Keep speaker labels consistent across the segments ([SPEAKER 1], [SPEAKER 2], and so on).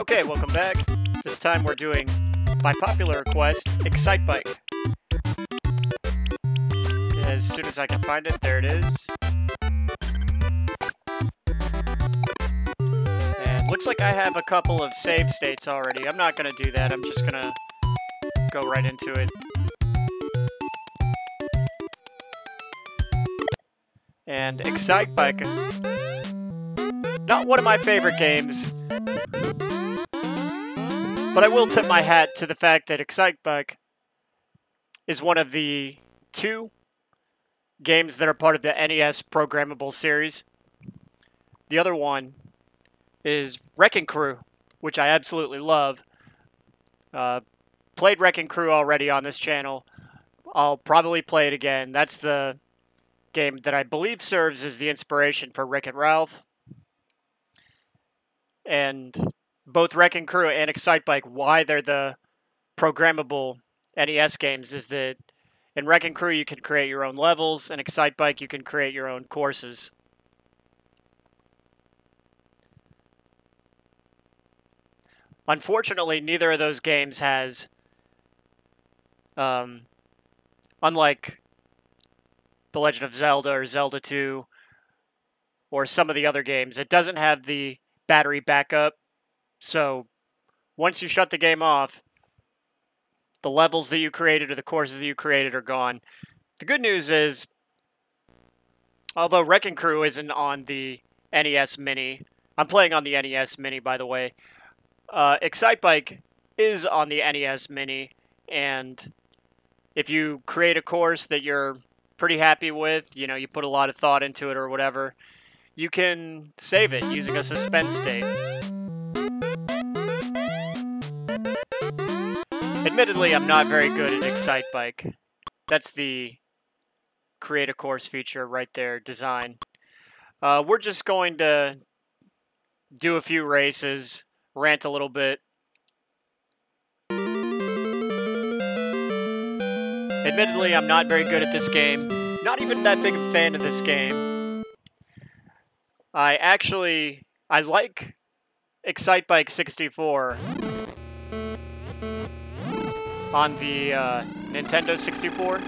[SPEAKER 1] Okay, welcome back. This time we're doing, by popular request, ExciteBike. As soon as I can find it, there it is. And looks like I have a couple of save states already. I'm not going to do that. I'm just going to go right into it. And ExciteBike, not one of my favorite games, but I will tip my hat to the fact that ExciteBike is one of the two games that are part of the NES programmable series. The other one is Wrecking Crew, which I absolutely love. Played Wrecking Crew already on this channel. I'll probably play it again. That's the game that I believe serves as the inspiration for Rick and Ralph. And both Wrecking Crew and ExciteBike, why they're the programmable NES games, is that in Wrecking Crew you can create your own levels, and ExciteBike you can create your own courses. Unfortunately, neither of those games has, unlike The Legend of Zelda or Zelda 2 or some of the other games, it doesn't have the battery backup. So once you shut the game off, the levels that you created or the courses that you created are gone. The good news is, although Wrecking Crew isn't on the NES Mini, I'm playing on the NES Mini, by the way, ExciteBike is on the NES Mini, and if you create a course that you're pretty happy with, you put a lot of thought into it or whatever, you can save it using a suspend state. Admittedly, I'm not very good at ExciteBike. That's the create a course feature right there, design. We're just going to do a few races, rant a little bit. Admittedly, I'm not very good at this game. Not even that big a fan of this game. I like ExciteBike 64 on the Nintendo 64.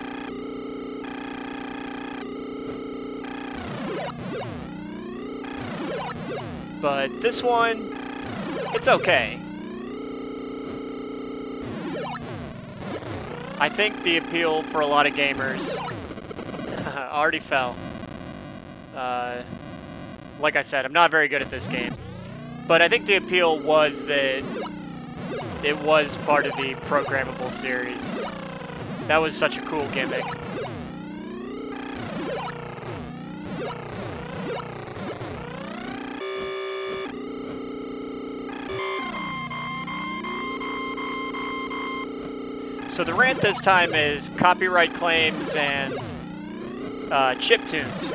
[SPEAKER 1] But this one, it's okay. I think the appeal for a lot of gamers already fell. Like I said, I'm not very good at this game. But I think the appeal was that it was part of the programmable series. That was such a cool gimmick. So the rant this time is copyright claims and chiptunes.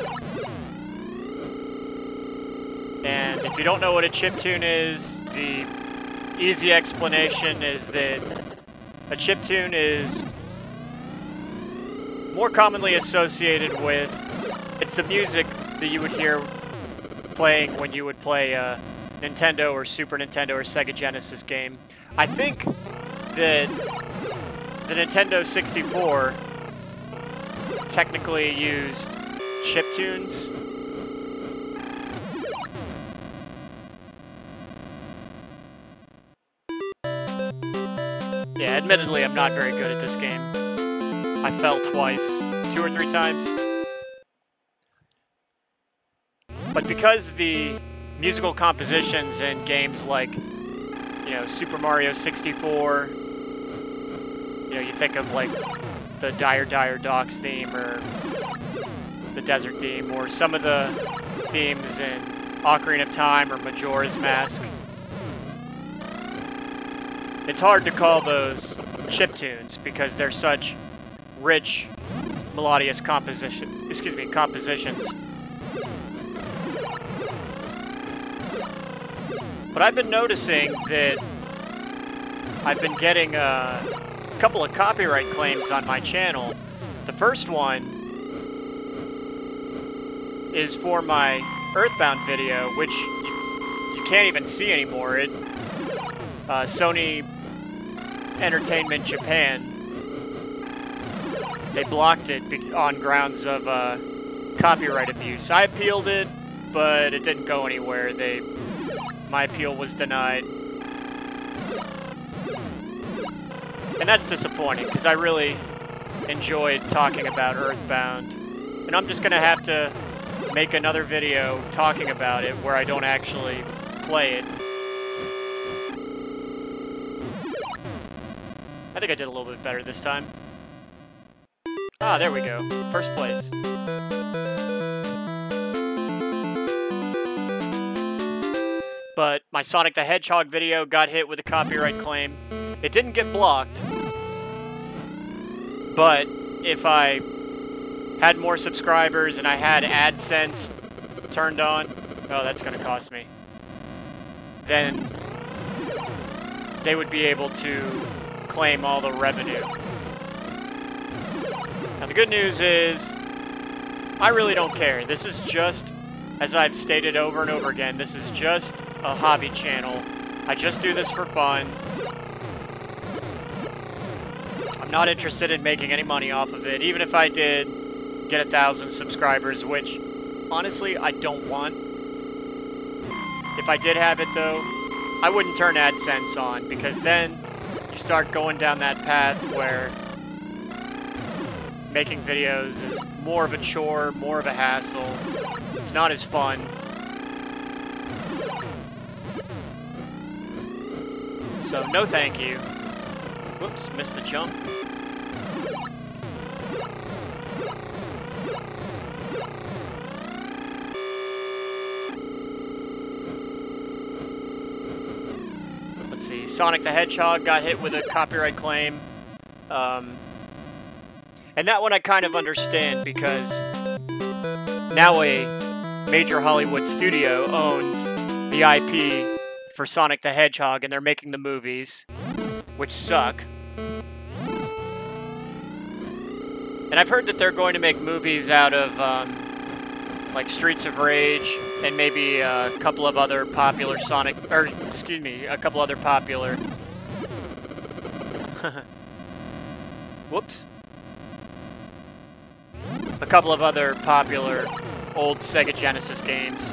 [SPEAKER 1] And if you don't know what a chiptune is, the easy explanation is that a chiptune is more commonly associated with, it's the music that you would hear playing when you would play a Nintendo or Super Nintendo or Sega Genesis game. I think that the Nintendo 64 technically used chiptunes. Yeah, admittedly, I'm not very good at this game. I fell twice, 2 or 3 times. But because the musical compositions in games like, Super Mario 64, you think of like the Dire Dire Docks theme or the Desert theme, or some of the themes in Ocarina of Time or Majora's Mask. It's hard to call those chiptunes because they're such rich, melodious compositions. But I've been noticing that I've been getting a couple of copyright claims on my channel. The first one is for my Earthbound video, which you can't even see anymore. Sony Entertainment Japan, they blocked it on grounds of copyright abuse. I appealed it, but it didn't go anywhere. My appeal was denied. And that's disappointing, because I really enjoyed talking about Earthbound. And I'm just going to have to make another video talking about it where I don't actually play it. I think I did a little bit better this time. Ah, there we go. First place. But my Sonic the Hedgehog video got hit with a copyright claim. It didn't get blocked. But if I had more subscribers and I had AdSense turned on, oh, that's going to cost me, then they would be able to claim all the revenue. Now, the good news is, I really don't care. This is just, as I've stated over and over again, this is just a hobby channel. I just do this for fun. I'm not interested in making any money off of it, even if I did get 1,000 subscribers, which, honestly, I don't want. If I did have it, though, I wouldn't turn AdSense on, because then you start going down that path where making videos is more of a chore, more of a hassle. It's not as fun. So, no thank you. Whoops, missed the jump. Let's see, Sonic the Hedgehog got hit with a copyright claim. And that one I kind of understand, because now a major Hollywood studio owns the IP for Sonic the Hedgehog, and they're making the movies, which suck. And I've heard that they're going to make movies out of, like Streets of Rage, and maybe a couple of other popular Sonic, or, excuse me, a couple other popular... Whoops. A couple of other popular old Sega Genesis games.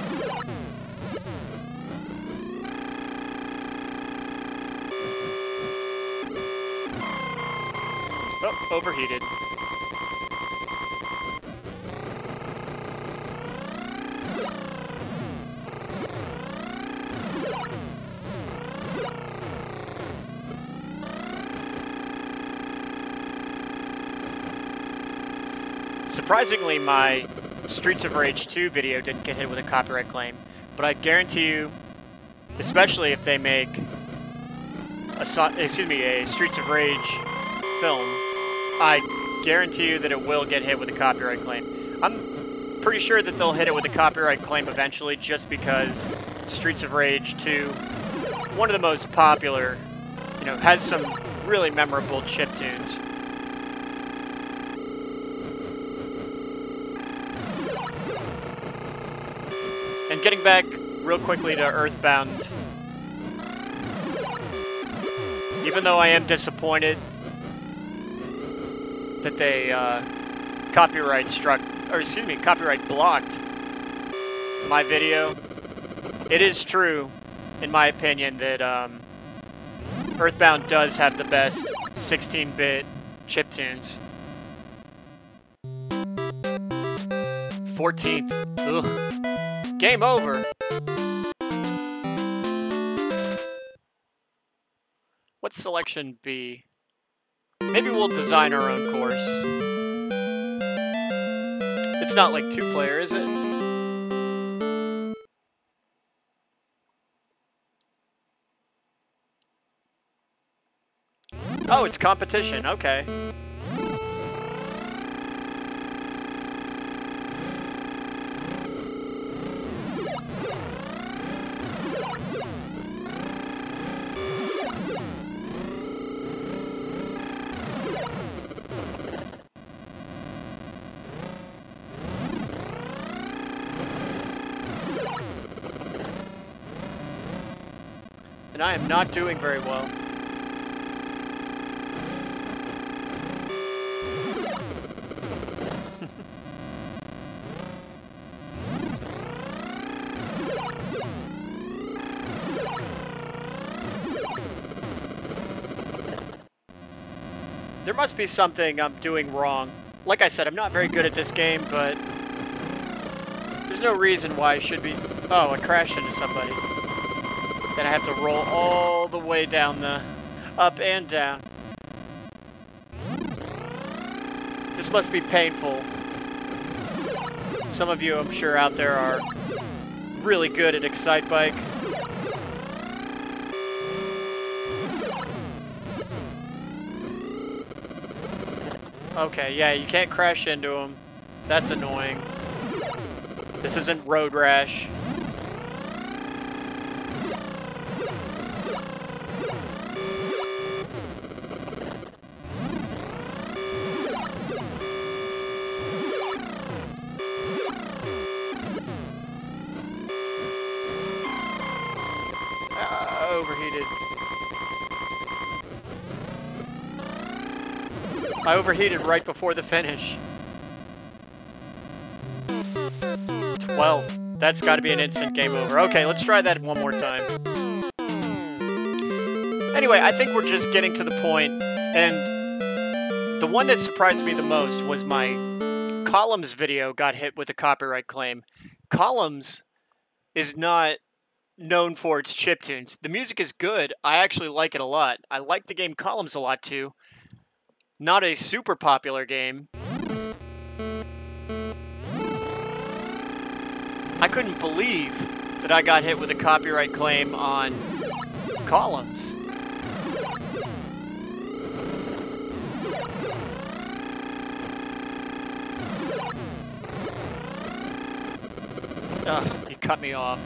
[SPEAKER 1] Oh, overheated. Surprisingly, my Streets of Rage 2 video didn't get hit with a copyright claim, but I guarantee you, especially if they make a Streets of Rage film, I guarantee you that it will get hit with a copyright claim. I'm pretty sure that they'll hit it with a copyright claim eventually, just because Streets of Rage 2, one of the most popular, has some really memorable chiptunes. And getting back real quickly to Earthbound, even though I am disappointed that they copyright blocked my video, it is true, in my opinion, that Earthbound does have the best 16-bit chiptunes. 14th. Ugh. Game over. What's selection B? Maybe we'll design our own course. It's not like 2-player, is it? Oh, it's competition. Okay. And I am not doing very well. There must be something I'm doing wrong. Like I said, I'm not very good at this game, but there's no reason why I should be... Oh, I crashed into somebody. Then I have to roll all the way down the... up and down. This must be painful. Some of you, I'm sure, out there are really good at ExciteBike. Okay, yeah, you can't crash into them. That's annoying. This isn't Road Rash. Overheated. I overheated right before the finish. 12. That's got to be an instant game over. Okay, let's try that one more time. Anyway, I think we're just getting to the point, and the one that surprised me the most was my Columns video got hit with a copyright claim. Columns is not known for its chiptunes. The music is good. I actually like it a lot. I like the game Columns a lot too. Not a super popular game. I couldn't believe that I got hit with a copyright claim on Columns. Ugh, you cut me off.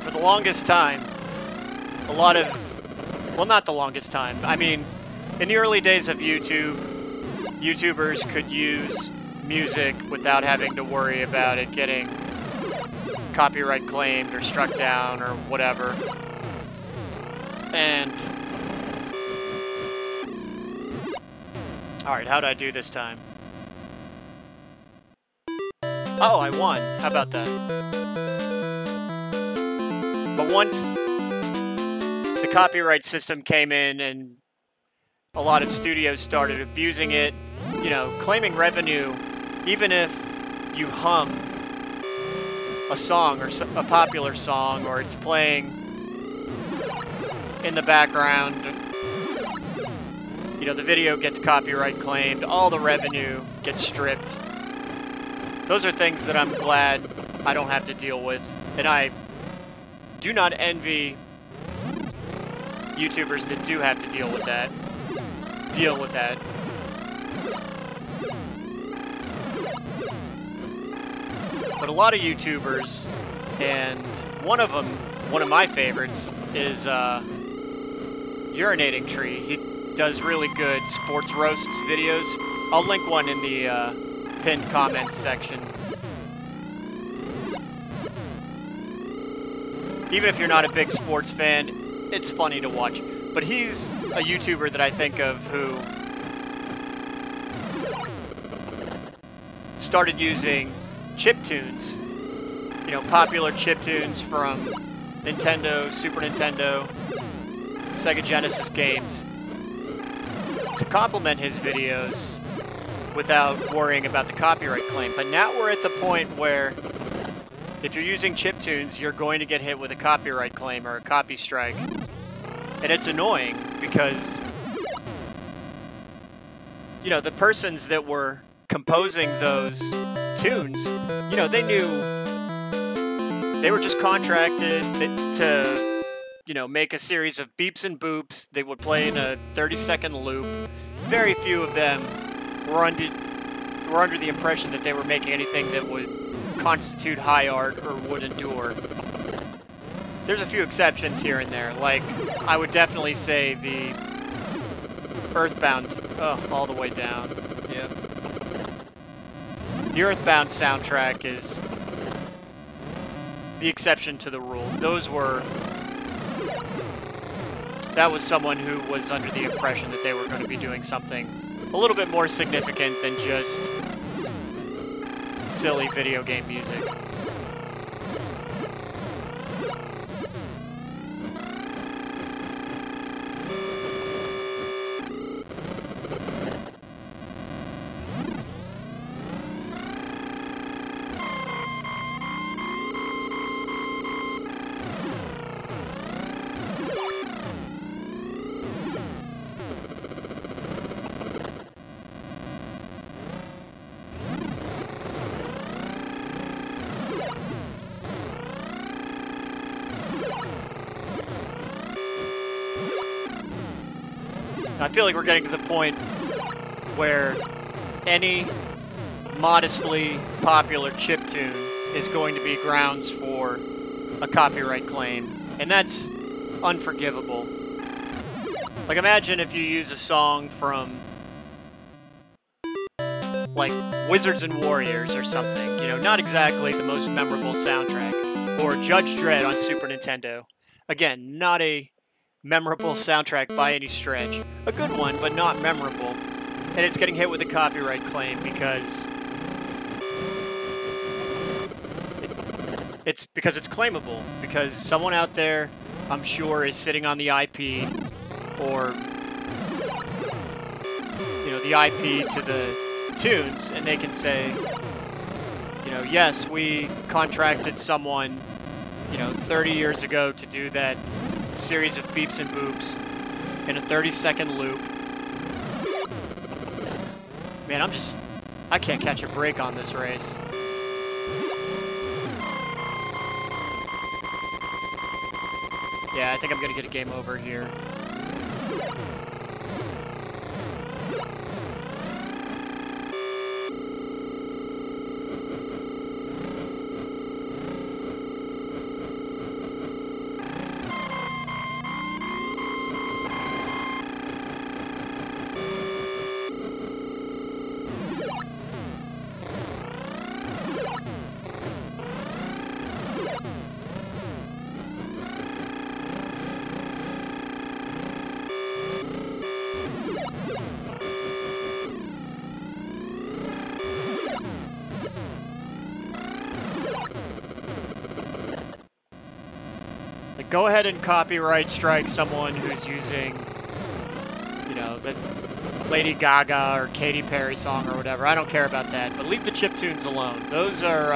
[SPEAKER 1] For the longest time, a lot of, well, not the longest time. I mean, in the early days of YouTube, YouTubers could use music without having to worry about it getting copyright claimed or struck down or whatever. And alright, how'd I do this time? Oh, I won. How about that? But once the copyright system came in and a lot of studios started abusing it, you know, claiming revenue, even if you hum a song or a popular song or it's playing in the background, you know, the video gets copyright claimed, all the revenue gets stripped. Those are things that I'm glad I don't have to deal with, and I do not envy YouTubers that do have to deal with that. But a lot of YouTubers, and one of them, one of my favorites, is Urinating Tree. He does really good sports roasts videos. I'll link one in the pinned comments section. Even if you're not a big sports fan, it's funny to watch. But he's a YouTuber that I think of who started using chiptunes. You know, popular chiptunes from Nintendo, Super Nintendo, Sega Genesis games to complement his videos without worrying about the copyright claim. But now we're at the point where if you're using chiptunes, you're going to get hit with a copyright claim or a copy strike. And it's annoying because, you know, the persons that were composing those tunes, you know, they knew they were just contracted to, you know, make a series of beeps and boops. They would play in a 30-second loop. Very few of them were under the impression that they were making anything that would constitute high art or would endure. There's a few exceptions here and there. Like, I would definitely say the Earthbound, all the way down. Yep. The Earthbound soundtrack is the exception to the rule. That was someone who was under the impression that they were going to be doing something a little bit more significant than just silly video game music. I feel like we're getting to the point where any modestly popular chiptune is going to be grounds for a copyright claim, and that's unforgivable. Like, imagine if you use a song from, like, Wizards and Warriors or something, you know, not exactly the most memorable soundtrack, or Judge Dredd on Super Nintendo. Again, not a memorable soundtrack by any stretch. A good one, but not memorable. And it's getting hit with a copyright claim because it's claimable. Because someone out there, I'm sure, is sitting on the IP, or, you know, the IP to the tunes, and they can say, you know, yes, we contracted someone, you know, 30 years ago to do that series of beeps and boops in a 30-second loop. Man, I can't catch a break on this race. Yeah, I think I'm gonna get a game over here. Go ahead and copyright strike someone who's using, you know, the Lady Gaga or Katy Perry song or whatever. I don't care about that, but leave the chiptunes alone. Those are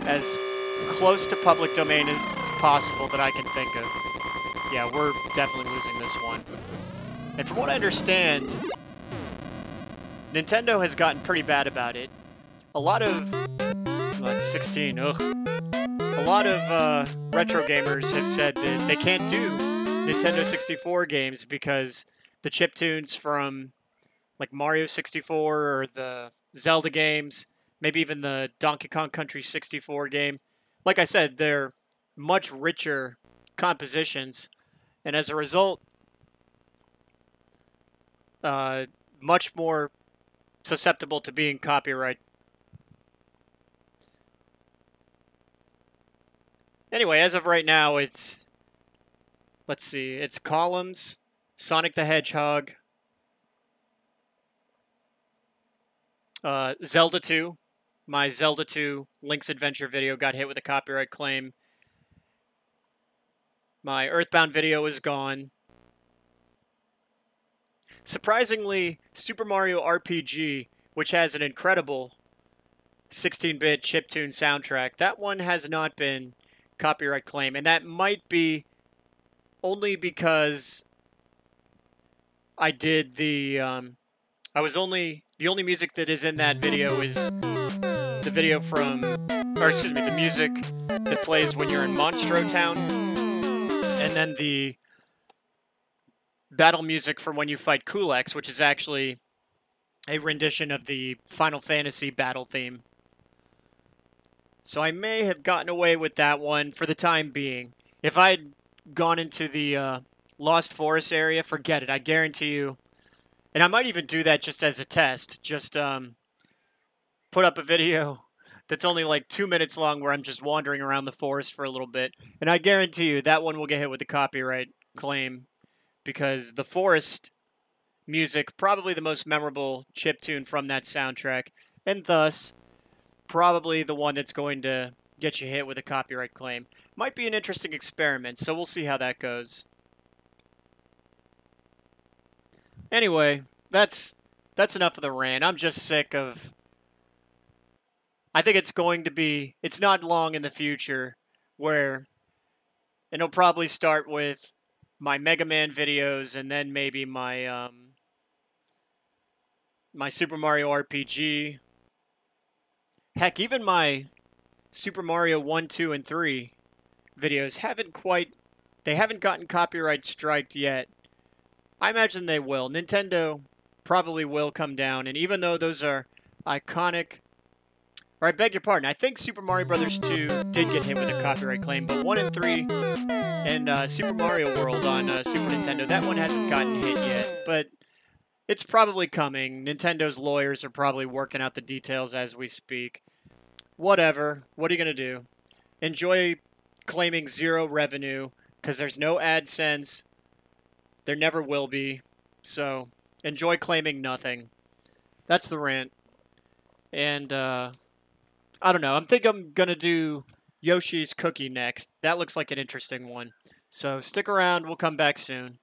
[SPEAKER 1] as close to public domain as possible that I can think of. Yeah, we're definitely losing this one. And from what I understand, Nintendo has gotten pretty bad about it. A lot of, like 16, ugh. A lot of retro gamers have said that they can't do Nintendo 64 games because the chiptunes from like Mario 64 or the Zelda games, maybe even the Donkey Kong Country 64 game, like I said, they're much richer compositions, and as a result, much more susceptible to being copyright. Anyway, as of right now, it's, let's see, it's Columns, Sonic the Hedgehog, Zelda 2. My Zelda 2 Link's Adventure video got hit with a copyright claim. My Earthbound video is gone. Surprisingly, Super Mario RPG, which has an incredible 16-bit chiptune soundtrack, that one has not been copyright claim, and that might be only because I did the I was only The only music that is in that video is the video from, or excuse me, the music that plays when you're in Monstro Town, and then the battle music from when you fight Kulex, which is actually a rendition of the Final Fantasy battle theme. So I may have gotten away with that one for the time being. If I'd gone into the Lost Forest area, forget it. I guarantee you. And I might even do that just as a test. Just put up a video that's only like 2 minutes long where I'm just wandering around the forest for a little bit. And I guarantee you that one will get hit with a copyright claim because the forest music, probably the most memorable chiptune from that soundtrack, and thus probably the one that's going to get you hit with a copyright claim. Might be an interesting experiment, so we'll see how that goes. Anyway, that's enough of the rant. I'm just sick of... I think it's going to be... It's not long in the future where... And it'll probably start with my Mega Man videos and then maybe my my Super Mario RPG. Heck, even my Super Mario 1, 2, and 3 videos haven't quite... They haven't gotten copyright striked yet. I imagine they will. Nintendo probably will come down, and even though those are iconic... Or I beg your pardon, I think Super Mario Bros. 2 did get hit with a copyright claim, but 1 and 3 and Super Mario World on Super Nintendo, that one hasn't gotten hit yet, but it's probably coming. Nintendo's lawyers are probably working out the details as we speak. Whatever. What are you going to do? Enjoy claiming zero revenue, because there's no AdSense. There never will be. So, enjoy claiming nothing. That's the rant. And, I don't know. I think I'm going to do Yoshi's Cookie next. That looks like an interesting one. So, stick around. We'll come back soon.